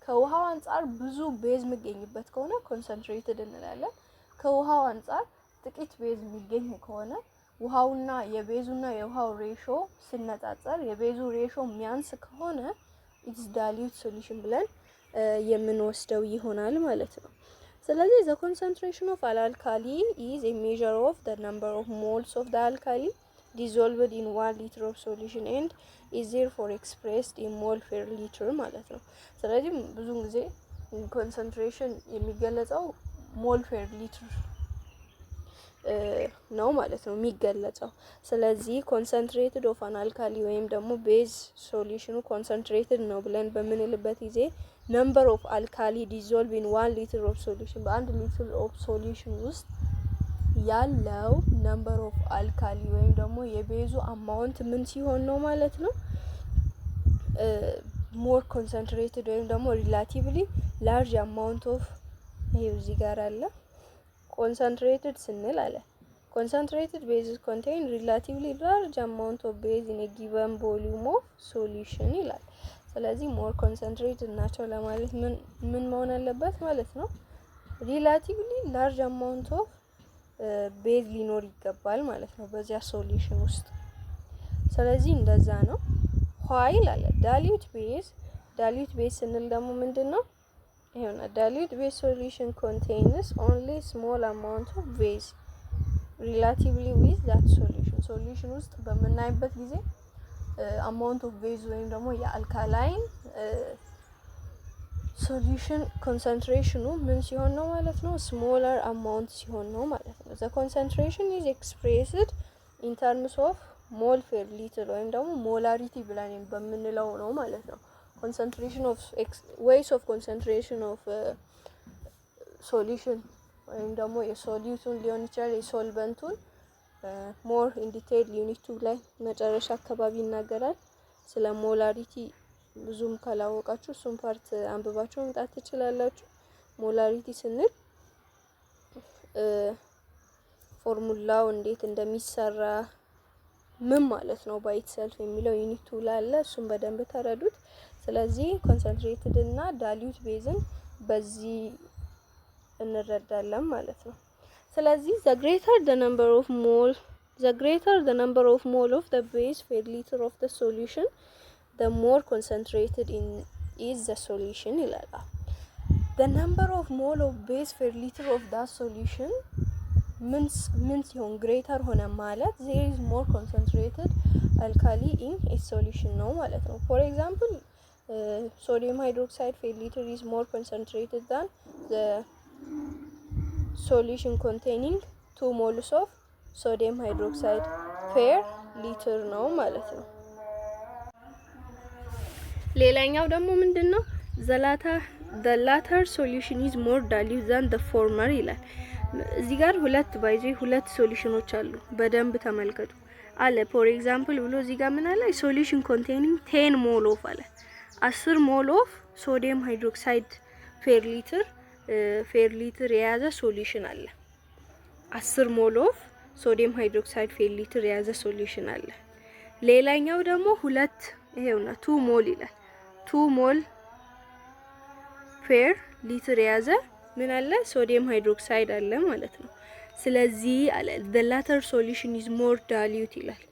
ከውሃው አንፃር ብዙ ቤዝ የሚገኝበት ከሆነ ኮንሰንትሬትድ እንላለን። ከውሃው አንፃር ጥቂት ቤዝ የሚገኝ ከሆነ ውሃውና የቤዙና የውሃው ሬሾ ሲነጻጸር የቤዙ ሬሾ የሚያንስ ከሆነ ኢትስ ዳሊዩት ሶሉሽን ብለን የምንወስደው ይሆናል ማለት ነው። ስለዚህ the concentration of an alkali is a measure of the number of moles of the alkali dissolved in 1 liter of solution and is therefore expressed in mole per liter ማለት ነው። ስለዚህ ብዙ ጊዜ ኮንሰንትሬሽን የሚገለጸው ሞል ፐር ሊትር ነው ማለት ነው የሚገለጸው። ስለዚህ ኮንሰንትሬትድ ኦፍ አን አልካሊ ወይም ደግሞ ቤዝ ሶሉሽኑ ኮንሰንትሬትድ ነው ብለን በምንልበት ጊዜ ነምበር ኦፍ አልካሊ ዲዞልቭ ኢን 1 ሊትር ኦፍ ሶሉሽን በአንድ ሊትር ኦፍ ሶሉሽን ውስጥ ያለው ነምበር ኦፍ አልካሊ ወይም ደግሞ የቤዙ አማውንት ምን ሲሆን ነው ማለት ነው ሞር ኮንሰንትሬትድ ወይም ደግሞ ሪላቲቭሊ ላርጅ አማውንት ኦፍ ይሄው እዚህ ጋር አለ ኮንሰንትሬትድ ስንል አለ concentrated bases contain relatively large amount of base in a given volume of solution ይላል። ስለዚህ ሞር ኮንሰንትሬትድ ናቸው ለማለት ምን መሆን አለበት ማለት ነው ሪላቲቭሊ ላርጅ አማውንት ኦፍ ቤዝ ሊኖር ይገባል ማለት ነው በዚያ ሶሉሽን ውስጥ። ስለዚህ እንደዛ ነው። ኋይል አለ ዳሊዩት ቤዝ ስንል ደግሞ ምንድነው ይሄውና ዳሊዩት ቤዝ ሶሉሽን contains only small amount of base relatively with that solution ውስጥ በምናይበት ጊዜ አማውንት ኦፍ ቤዝ ወይም ደግሞ የአልካላይን ሶሉሽን ኮንሰንትሬሽኑ ምን ሲሆን ነው ማለት ነው? ስሞለር አማውንት ሲሆን ነው ማለት ነው። ዘ ኮንሰንትሬሽን ኢዝ ኤክስፕሬስድ ኢን ተርምስ ኦፍ ሞል ፔር ሊትር ወይም ደግሞ ሞላሪቲ ብለን በምንለው ነው ማለት ነው። ኮንሰንትሬሽን ኦፍ ዌይስ ኦፍ ኮንሰንትሬሽን ኦፍ ሶሉሽን ወይም ደግሞ የሶሉቱን ሊሆን ይችላል የሶልቨንቱን ሞር ኢን ዲቴይል ዩኒት 2 ላይ መጨረሻ አካባቢ ይናገራል። ስለ ሞላሪቲ ብዙም ካላወቃችሁ እሱን ፓርት አንብባችሁ መምጣት ትችላላችሁ። ሞላሪቲ ስንል ፎርሙላው እንዴት እንደሚሰራ ምን ማለት ነው ባይት ሰልፍ የሚለው ዩኒት 2 ላይ አለ። እሱን በደንብ ተረዱት። ስለዚህ ኮንሰንትሬትድ እና ዳይሉት ቤዝን በዚህ እንረዳለን ማለት ነው። ስለዚህ the greater the number of mole of the base per liter of the solution, the more concentrated is the solution ይላል። the number of mole of base per liter of that solution ምን ሲሆን greater ሆነ ማለት there is more concentrated alkali in a solution ነው ማለት ነው። for example sodium hydroxide per liter is more concentrated than the solution containing 2 moles of sodium hydroxide per liter ነው ማለት ነው። ሌላኛው ደግሞ ምንድነው? the latter solution is more dilute than the former ይላል። እዚህ ጋር ሁለት ሶሉሽኖች አሉ። በደንብ ተመልከቱ አለ። for example ብሎ እዚህ ጋር ምን አለ? solution containing 10 mole of አለ 10 ሞል ኦፍ ሶዲየም ሃይድሮክሳይድ ፌር ሊትር የያዘ ሶሉሽን አለ። 10 ሞል ኦፍ ሶዲየም ሃይድሮክሳይድ ፌር ሊትር የያዘ ሶሉሽን አለ። ሌላኛው ደግሞ ይሄውና 2 ሞል ይላል። 2 ሞል ፌር ሊትር የያዘ ምን አለ? ሶዲየም ሃይድሮክሳይድ አለ ማለት ነው። ስለዚህ አለ the latter solution is more dilute ይላል።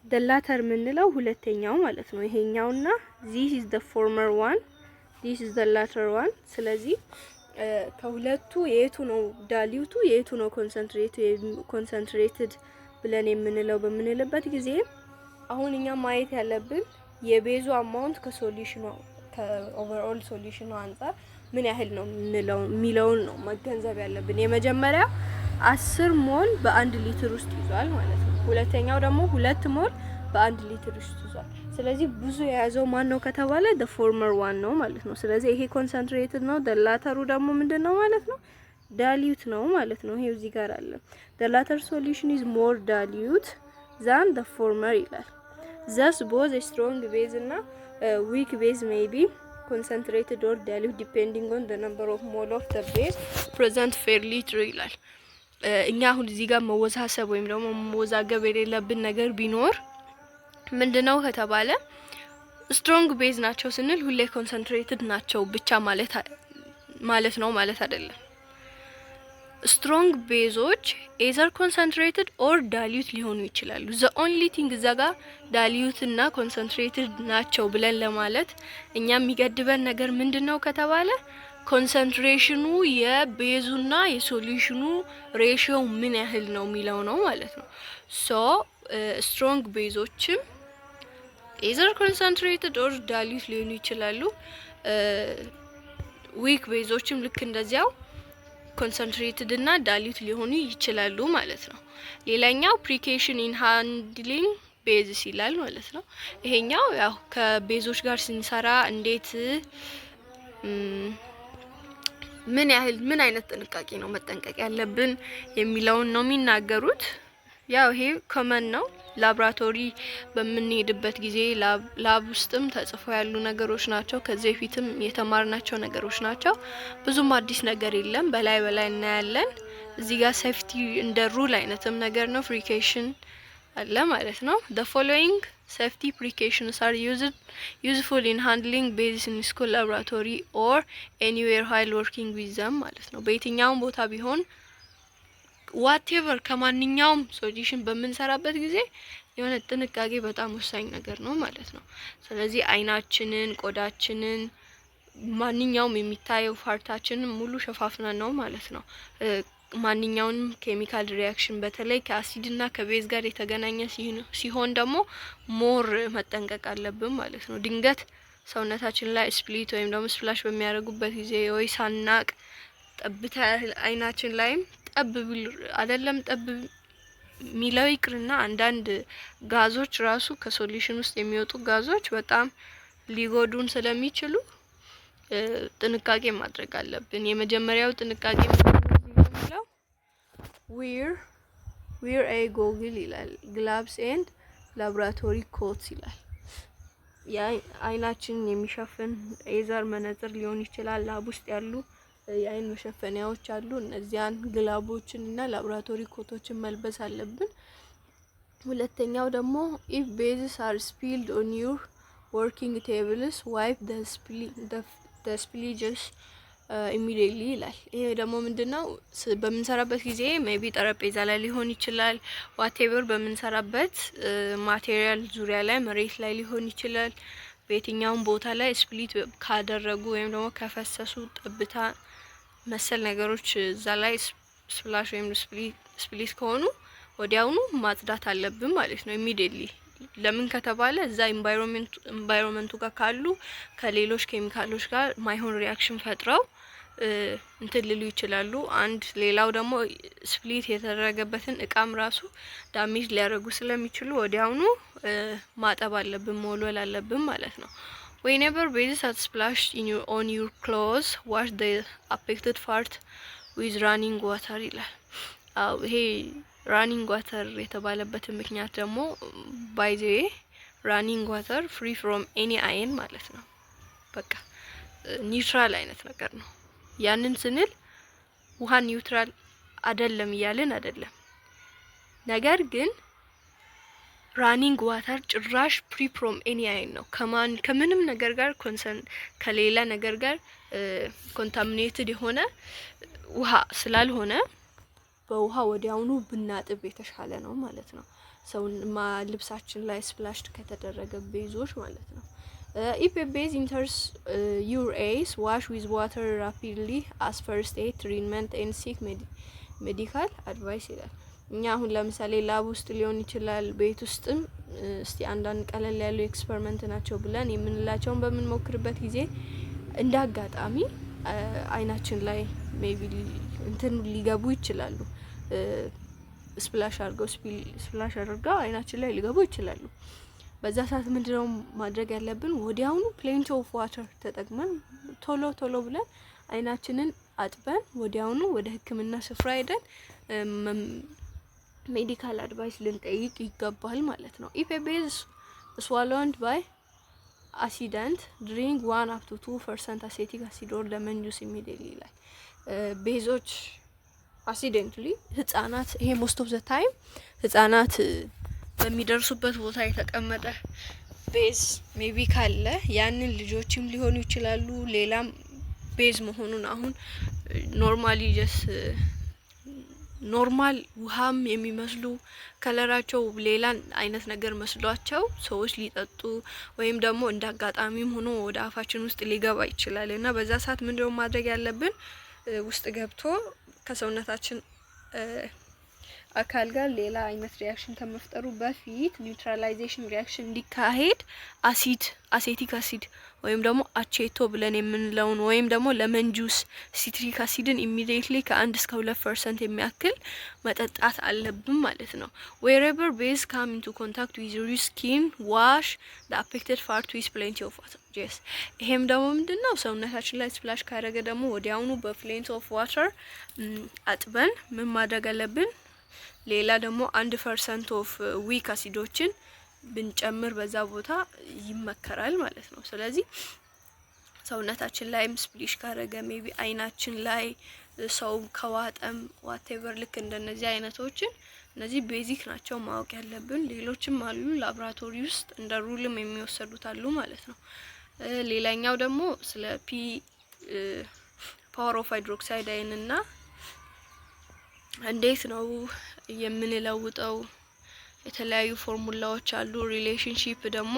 the latter ምንለው ሁለተኛው ማለት ነው። ይሄኛውና this is the former one, this is the latter one። ስለዚህ ከሁለቱ የቱ ነው ዳሊዩቱ የቱ ነው ኮንሰንትሬትድ ብለን የምንለው በምንልበት ጊዜ አሁን እኛ ማየት ያለብን የቤዙ አማውንት ከሶሉሽኑ ከኦቨርኦል ሶሉሽኑ አንፃር ምን ያህል ነው የሚለውን ነው መገንዘብ ያለብን። የመጀመሪያው 10 ሞል በ1 ሊትር ውስጥ ይዟል ማለት ነው። ሁለተኛው ደግሞ 2 ሞል በ1 ሊትር ውስጥ ይዟል። ስለዚህ ብዙ የያዘው ማን ነው ከተባለ the former one ነው ማለት ነው። ስለዚህ ይሄ ኮንሰንትሬትድ ነው። the latter ደግሞ ምንድነው ማለት ነው? dilute ነው ማለት ነው። ይሄው እዚህ ጋር አለ the latter solution is more dilute than the former ይላል። thus both a strong base እና weak base may be concentrated or dilute depending on the number of mole of the base present per liter ይላል። እኛ አሁን እዚህ ጋር መወሳሰብ ወይም ደግሞ መወዛገብ የሌለብን ነገር ቢኖር ምንድነው ከተባለ ስትሮንግ ቤዝ ናቸው ስንል ሁሌ ኮንሰንትሬትድ ናቸው ብቻ ማለት ነው ማለት አይደለም። ስትሮንግ ቤዞች either concentrated or dilute ሊሆኑ ይችላሉ። the only thing ዘጋ dilute እና concentrated ናቸው ብለን ለማለት እኛ የሚገድበን ነገር ምንድነው ከተባለ ኮንሰንትሬሽኑ የቤዙና የሶሉሽኑ ሬሺዮ ምን ያህል ነው የሚለው ነው ማለት ነው። ሶ ስትሮንግ ቤዞችም either concentrated or dilute ሊሆኑ ይችላሉ። ዊክ ቤዞችም ልክ እንደዚያው ኮንሰንትሬትድ እና ዳይሉት ሊሆኑ ይችላሉ ማለት ነው። ሌላኛው ፕሪኬሽን ኢን ሃንድሊንግ ቤዝስ ይላል ማለት ነው። ይሄኛው ያው ከቤዞች ጋር ስንሰራ እንዴት ምን አይነት ጥንቃቄ ነው መጠንቀቅ ያለብን የሚለውን ነው የሚናገሩት። ያው ይሄ ኮመን ነው። ላብራቶሪ በምንሄድበት ጊዜ ላብ ውስጥም ተጽፎ ያሉ ነገሮች ናቸው። ከዚህ በፊትም የተማርናቸው ነገሮች ናቸው። ብዙም አዲስ ነገር የለም። በላይ እናያለን። እዚህ ጋር ሴፍቲ እንደ ሩል አይነትም ነገር ነው። ፕሪኬሽን አለ ማለት ነው። the following safety precautions are useful in handling bases in school laboratory or anywhere while working with them ማለት ነው። በየትኛውም ቦታ ቢሆን whatever ከማንኛውም ሶሉሽን በምንሰራበት ጊዜ የሆነ ጥንቃቄ በጣም ወሳኝ ነገር ነው ማለት ነው። ስለዚህ አይናችንን፣ ቆዳችንን፣ ማንኛውም የሚታየው ፓርታችንን ሙሉ ሸፋፍነን ነው ማለት ነው ማንኛውንም ኬሚካል ሪያክሽን በተለይ ከአሲድ እና ከቤዝ ጋር የተገናኘ ሲሆን ደግሞ ሞር መጠንቀቅ አለብን ማለት ነው። ድንገት ሰውነታችን ላይ ስፕሊት ወይም ደግሞ ስፕላሽ በሚያደርጉበት ጊዜ ወይ ሳናቅ ጠብታ አይናችን ላይም ጠብ ቢል አይደለም ጠብ ሚለው ይቅርና አንዳንድ ጋዞች ራሱ ከሶሉሽን ውስጥ የሚወጡ ጋዞች በጣም ሊጎዱን ስለሚችሉ ጥንቃቄ ማድረግ አለብን። የመጀመሪያው ጥንቃቄ ነው ዌር ኤ ጎግል ይላል ግላቭስ ኤንድ ላብራቶሪ ኮትስ ይላል። አይናችንን የሚሸፍን ኤዘር መነጽር ሊሆን ይችላል። ላብ ውስጥ ያሉ የአይን መሸፈኛዎች አሉ። እነዚያን ግላቦችን እና ላብራቶሪ ኮቶችን መልበስ አለብን። ሁለተኛው ደግሞ if bases are spilled on your working tables wipe the spillages immediately ይላል። ይሄ ደግሞ ምንድነው በምንሰራበት ጊዜ ሜቢ ጠረጴዛ ላይ ሊሆን ይችላል፣ ዋቴቨር በምንሰራበት ማቴሪያል ዙሪያ ላይ መሬት ላይ ሊሆን ይችላል። በየትኛውም ቦታ ላይ ስፕሊት ካደረጉ ወይም ደግሞ ከፈሰሱ ጠብታ መሰል ነገሮች እዛ ላይ ስፕላሽ ወይም ስፕሊት ከሆኑ ወዲያውኑ ማጽዳት አለብን ማለት ነው ኢሚዲየትሊ። ለምን ከተባለ እዛ ኢንቫይሮንመንቱ ጋር ካሉ ከሌሎች ኬሚካሎች ጋር ማይሆን ሪያክሽን ፈጥረው እንትን ሊሉ ይችላሉ። አንድ ሌላው ደግሞ ስፕሊት የተደረገበትን እቃም ራሱ ዳሜጅ ሊያደርጉ ስለሚችሉ ወዲያውኑ ማጠብ አለብን፣ መወልወል አለብን ማለት ነው። Whenever bases are splashed on your clothes, wash the affected part with running water ይላል። ይሄ running water የተባለበት ምክንያት ደግሞ by the way running water free from any iron ማለት ነው። በቃ ኒውትራል አይነት ነገር ነው። ያንን ስንል ውሃ ኒውትራል አይደለም እያልን አይደለም። ነገር ግን ራኒንግ ዋተር ጭራሽ ፍሪ ፍሮም ኤኒ አይን ነው። ከምንም ነገር ጋር ከሌላ ነገር ጋር ኮንታሚኔትድ የሆነ ውሃ ስላልሆነ በውሃ ወዲያውኑ ብናጥብ የተሻለ ነው ማለት ነው። ልብሳችን ላይ ስፕላሽድ ከተደረገ ቤዞች ማለት ነው። if a base enters your eyes, wash with water rapidly as first aid, treatment and seek medical advice ይላል። እኛ አሁን ለምሳሌ ላብ ውስጥ ሊሆን ይችላል፣ ቤት ውስጥም እስቲ አንዳንድ ቀለል ያሉ ኤክስፐሪመንት ናቸው ብለን የምንላቸውን በምንሞክርበት ጊዜ እንደ አጋጣሚ አይናችን ላይ ሜቢ እንትን ሊገቡ ይችላሉ። ስፕላሽ አድርገው አይናችን ላይ ሊገቡ ይችላሉ። በዛ ሰዓት ምንድነው ማድረግ ያለብን? ወዲያውኑ ፕሌንቲ ኦፍ ዋተር ተጠቅመን ቶሎ ብለን አይናችንን አጥበን ወዲያውኑ ወደ ሕክምና ስፍራ ሄደን ሜዲካል አድቫይስ ልንጠይቅ ይገባል ማለት ነው። if a base swallowed by accident drink 1 up to 2% acetic acid or lemon juice immediately ይላል። ቤዞች አክሲደንትሊ ህፃናት ይሄ ሞስት ኦፍ ዘ ታይም ህፃናት በሚደርሱበት ቦታ የተቀመጠ ቤዝ ሜቢ ካለ ያንን ልጆችም ሊሆኑ ይችላሉ፣ ሌላም ቤዝ መሆኑን አሁን ኖርማል ውሃም የሚመስሉ ከለራቸው ሌላ አይነት ነገር መስሏቸው ሰዎች ሊጠጡ ወይም ደግሞ እንዳጋጣሚም ሆኖ ወደ አፋችን ውስጥ ሊገባ ይችላል እና በዛ ሰዓት ምንድነው ማድረግ ያለብን? ውስጥ ገብቶ ከሰውነታችን አካል ጋር ሌላ አይነት ሪያክሽን ከመፍጠሩ በፊት ኒውትራላይዜሽን ሪያክሽን እንዲካሄድ አሴቲክ አሲድ ወይም ደግሞ አቼቶ ብለን የምንለውን ወይም ደግሞ ለመን ጁስ ሲትሪክ አሲድን ኢሚዲየትሊ ከ1 እስከ 2% የሚያክል መጠጣት አለብን ማለት ነው። wherever base come into contact with your skin wash the affected part with plenty of water. yes ይሄም ደግሞ ምንድነው ሰውነታችን ላይ ስፕላሽ ካደረገ ደግሞ ወዲያውኑ በፕሌንቲ ኦፍ ዋተር አጥበን ምን ማድረግ አለብን? ሌላ ደግሞ 1% ኦፍ ዊክ አሲዶችን ብንጨምር በዛ ቦታ ይመከራል ማለት ነው። ስለዚህ ሰውነታችን ላይም ስፕሊሽ ካደረገ ሜቢ አይናችን ላይ ሰው ከዋጠም ዋቴቨር ልክ እንደነዚህ አይነቶችን እነዚህ ቤዚክ ናቸው ማወቅ ያለብን። ሌሎችም አሉ ላብራቶሪ ውስጥ እንደ ሩልም የሚወሰዱት አሉ ማለት ነው። ሌላኛው ደግሞ ስለ ፓወር ኦፍ ሃይድሮክሳይድ አይንና እንዴት ነው የምንለውጠው የተለያዩ ፎርሙላዎች አሉ። ሪሌሽንሺፕ ደግሞ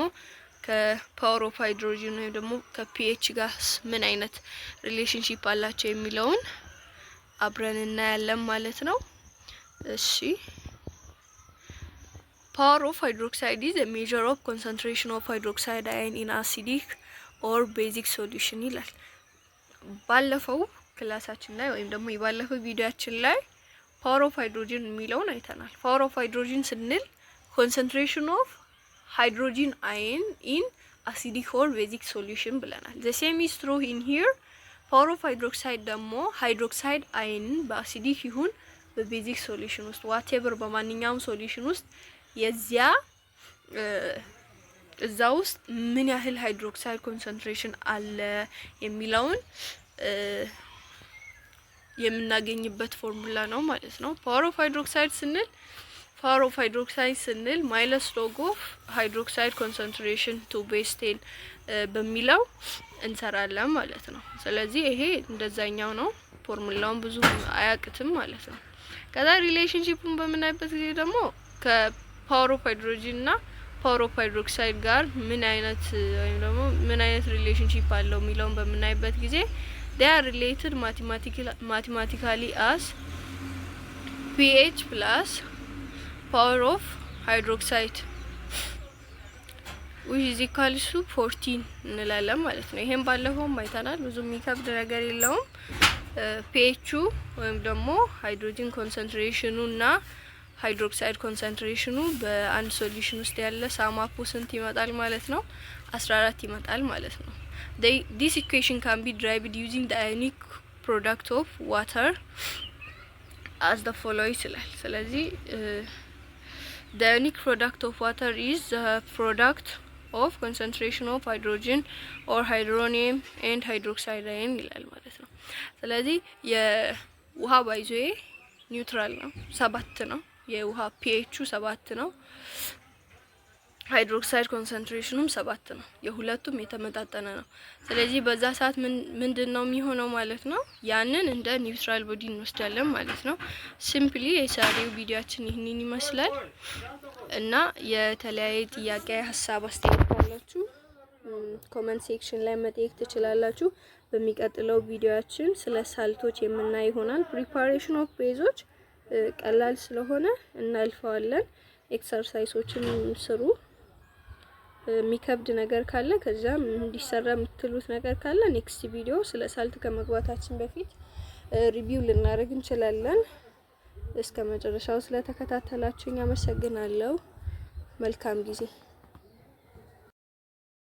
ከፓወር ኦፍ ሃይድሮጅን ወይም ደግሞ ከፒኤች ጋር ምን አይነት ሪሌሽንሺፕ አላቸው የሚለውን አብረን እናያለን ማለት ነው። እሺ power of hydroxide is a measure of concentration of hydroxide ion in acidic or basic solution ይላል። ባለፈው ክላሳችን ላይ ወይም ደግሞ የባለፈው ቪዲዮአችን ላይ power of hydrogen የሚለውን አይተናል። power of hydrogen ስንል concentration of hydrogen ion in acidic or basic solution ብለናል። the same is true in here power of hydroxide ደግሞ hydroxide ion በአሲዲክ ይሁን በቤዚክ ሶሉሽን ውስጥ whatever በማንኛውም ሶሉሽን ውስጥ የዚያ እዛ ውስጥ ምን ያህል ሃይድሮክሳይድ ኮንሰንትሬሽን አለ የሚለውን የምናገኝበት ፎርሙላ ነው ማለት ነው። ፓወር ኦፍ ሃይድሮክሳይድ ስንል ማይነስ ሎግ ኦፍ ሃይድሮክሳይድ ኮንሰንትሬሽን ቱ ቤዝ 10 በሚለው እንሰራለን ማለት ነው። ስለዚህ ይሄ እንደዛኛው ነው። ፎርሙላውን ብዙ አያቅትም ማለት ነው። ከዛ ሪሌሽንሺፑን በምናይበት ጊዜ ደግሞ ከፓወር ኦፍ ሃይድሮጂን እና ፓወር ኦፍ ሃይድሮክሳይድ ጋር ምን አይነት ወይም ደግሞ ምን አይነት ሪሌሽንሺፕ አለው የሚለውን በምናይበት ጊዜ they are related mathematically as pH plus power of hydroxide which is equal to 14 እንላለን ማለት ነው። ይሄን ባለፈው አይተናል። ብዙ የሚከብድ ነገር የለውም። pH ወይም ደግሞ ሃይድሮጂን ኮንሰንትሬሽኑ እና ሃይድሮክሳይድ ኮንሰንትሬሽኑ በአንድ ሶሉሽን ውስጥ ያለ ሳማፑ ስንት ይመጣል ማለት ነው? 14 ይመጣል ማለት ነው። This equation can be derived using the ionic product of water as the following ይላል። ስለዚህ the ionic product of water is the product of concentration of hydrogen or hydronium and hydroxide ion ይላል ማለት ነው። ስለዚህ የውሃ ባይዞ ኒውትራል ነው፣ 7 ነው። የውሃ pH 7 ነው። ሃይድሮክሳይድ ኮንሰንትሬሽኑም 7 ነው። የሁለቱም የተመጣጠነ ነው። ስለዚህ በዛ ሰዓት ምንድነው የሚሆነው ማለት ነው? ያንን እንደ ኒውትራል ቦዲ እንወስዳለን ማለት ነው። ሲምፕሊ የዛሬው ቪዲዮአችን ይህንን ይመስላል እና የተለያየ ጥያቄ ሀሳብ አስተያየት ካላችሁ ኮሜንት ሴክሽን ላይ መጠየቅ ትችላላችሁ። በሚቀጥለው ቪዲዮአችን ስለ ሳልቶች የምናይ ይሆናል። ፕሪፓሬሽን ኦፍ ቤዞች ቀላል ስለሆነ እናልፈዋለን። ኤክሰርሳይሶችን ስሩ። የሚከብድ ነገር ካለ ከዛም እንዲሰራ የምትሉት ነገር ካለ ኔክስት ቪዲዮ ስለ ሳልት ከመግባታችን በፊት ሪቪው ልናደርግ እንችላለን። እስከ መጨረሻው ስለተከታተላችሁኝ አመሰግናለሁ። መልካም ጊዜ